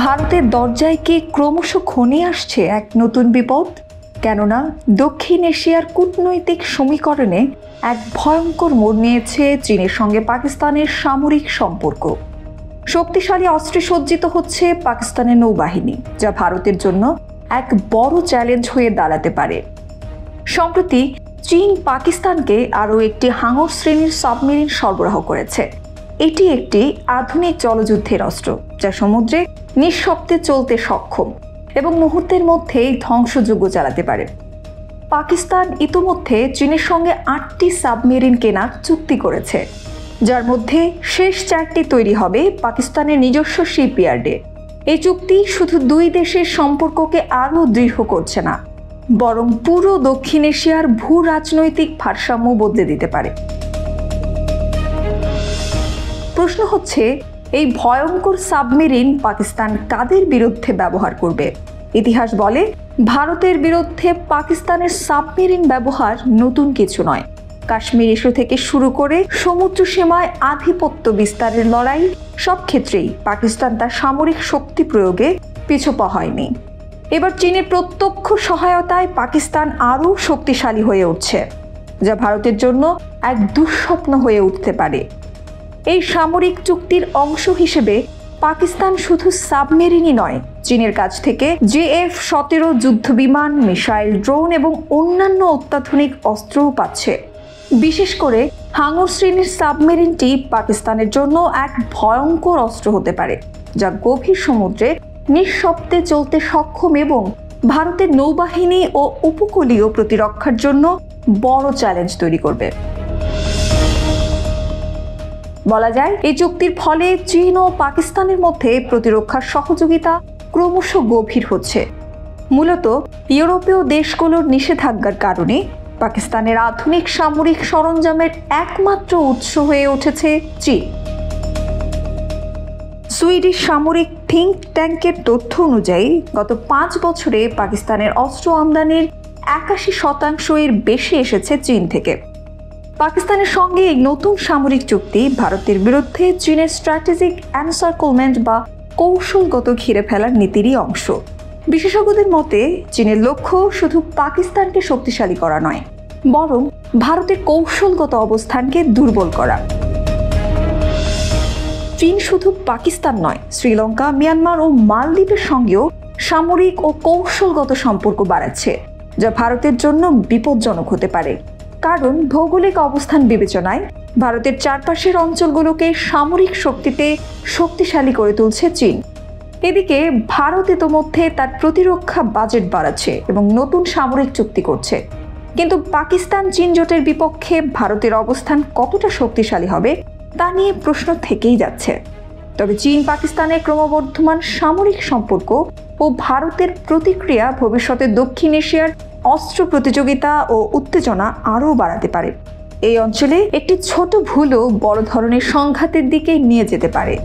ভারতের দরজায় কি ক্রমশ ঘনিয়ে আসছে এক নতুন বিপদ? কেননা দক্ষিণ এশিয়ার কূটনৈতিক সমীকরণে এক ভয়ঙ্কর মোড় নিয়েছে চীনের সঙ্গে পাকিস্তানের সামরিক সম্পর্ক। শক্তিশালী অস্ত্রে সজ্জিত হচ্ছে পাকিস্তানের নৌবাহিনী, যা ভারতের জন্য এক বড় চ্যালেঞ্জ হয়ে দাঁড়াতে পারে। সম্প্রতি চীন পাকিস্তানকে আরও একটি হাঙর শ্রেণীর সাবমেরিন সরবরাহ করেছে। এটি একটি আধুনিক জলযুদ্ধের অস্ত্র, যা সমুদ্রে নিঃশব্দে চলতে সক্ষম এবং মুহূর্তের মধ্যেই ধ্বংসযজ্ঞ চালাতে পারে। পাকিস্তান ইতোমধ্যে চীনের সঙ্গে 8টি সাবমেরিন কেনার চুক্তি করেছে, যার মধ্যে শেষ 4টি তৈরি হবে পাকিস্তানের নিজস্ব শিপইয়ার্ডে। এই চুক্তি শুধু দুই দেশের সম্পর্ককে আরও দৃঢ় করছে না, বরং পুরো দক্ষিণ এশিয়ার ভূ রাজনৈতিক ভারসাম্য বদলে দিতে পারে। প্রশ্ন হচ্ছে, এই ভয়ঙ্কর সাবমেরিন পাকিস্তান কাদের বিরুদ্ধে ব্যবহার করবে? ইতিহাস বলে, ভারতের বিরুদ্ধে পাকিস্তানের সাবমেরিন ব্যবহার নতুন কিছু নয়। কাশ্মীর ইস্যু থেকে শুরু করে সমুদ্র সীমায় আধিপত্য বিস্তারের লড়াই, সব ক্ষেত্রেই পাকিস্তান তার সামরিক শক্তি প্রয়োগে পিছপা হয়নি। এবার চীনের প্রত্যক্ষ সহায়তায় পাকিস্তান আরও শক্তিশালী হয়ে উঠছে, যা ভারতের জন্য এক দুঃস্বপ্ন হয়ে উঠতে পারে। এই সামরিক চুক্তির অংশ হিসেবে পাকিস্তান শুধু সাবমেরিনই নয়, চীনের কাছ থেকে JF-17 যুদ্ধবিমান, মিসাইল, ড্রোন এবং অন্যান্য অত্যাধুনিক অস্ত্রও পাচ্ছে। বিশেষ করে হাঙর শ্রেণীর সাবমেরিনটি পাকিস্তানের জন্য এক ভয়ঙ্কর অস্ত্র হতে পারে, যা গভীর সমুদ্রে নিঃশব্দে চলতে সক্ষম এবং ভারতের নৌবাহিনী ও উপকূলীয় প্রতিরক্ষার জন্য বড় চ্যালেঞ্জ তৈরি করবে। বলা যায়, এই চুক্তির ফলে চীন ও পাকিস্তানের মধ্যে প্রতিরক্ষার সহযোগিতা ক্রমশ গভীর হচ্ছে। মূলত ইউরোপীয় দেশগুলোর নিষেধাজ্ঞার কারণে পাকিস্তানের আধুনিক সামরিক সরঞ্জামের একমাত্র উৎস হয়ে উঠেছে চীন। সুইডিশ সামরিক থিঙ্ক ট্যাঙ্কের তথ্য অনুযায়ী গত 5 বছরে পাকিস্তানের অস্ত্র আমদানির 81% বেশি এসেছে চীন থেকে। পাকিস্তানের সঙ্গে এই নতুন সামরিক চুক্তি ভারতের বিরুদ্ধে চীনের স্ট্র্যাটেজিক এনসার্কলমেন্ট বা কৌশলগত ঘিরে ফেলার নীতিরই অংশ। বিশেষজ্ঞদের মতে, চীনের লক্ষ্য শুধু পাকিস্তানকে শক্তিশালী করা নয়, বরং ভারতের কৌশলগত অবস্থানকে দুর্বল করা। চীন শুধু পাকিস্তান নয়, শ্রীলঙ্কা, মিয়ানমার ও মালদ্বীপের সঙ্গেও সামরিক ও কৌশলগত সম্পর্ক বাড়াচ্ছে, যা ভারতের জন্য বিপজ্জনক হতে পারে। কারণ ভৌগোলিক অবস্থান বিবেচনায় ভারতের চারপাশের অঞ্চলগুলোকে সামরিক শক্তিতে শক্তিশালী করে তুলছে চীন। এদিকে ভারত ইতোমধ্যে তার প্রতিরক্ষা বাজেট বাড়াচ্ছে এবং নতুন সামরিক চুক্তি করছে। কিন্তু পাকিস্তান চীন জোটের বিপক্ষে ভারতের অবস্থান কতটা শক্তিশালী হবে তা নিয়ে প্রশ্ন থেকেই যাচ্ছে। তবে চীন পাকিস্তানের ক্রমবর্ধমান সামরিক সম্পর্ক ও ভারতের প্রতিক্রিয়া ভবিষ্যতে দক্ষিণ এশিয়ার অস্ত্র প্রতিযোগিতা ও উত্তেজনা আরও বাড়াতে পারে। এই অঞ্চলে একটি ছোট ভুলও বড় ধরনের সংঘাতের দিকে নিয়ে যেতে পারে।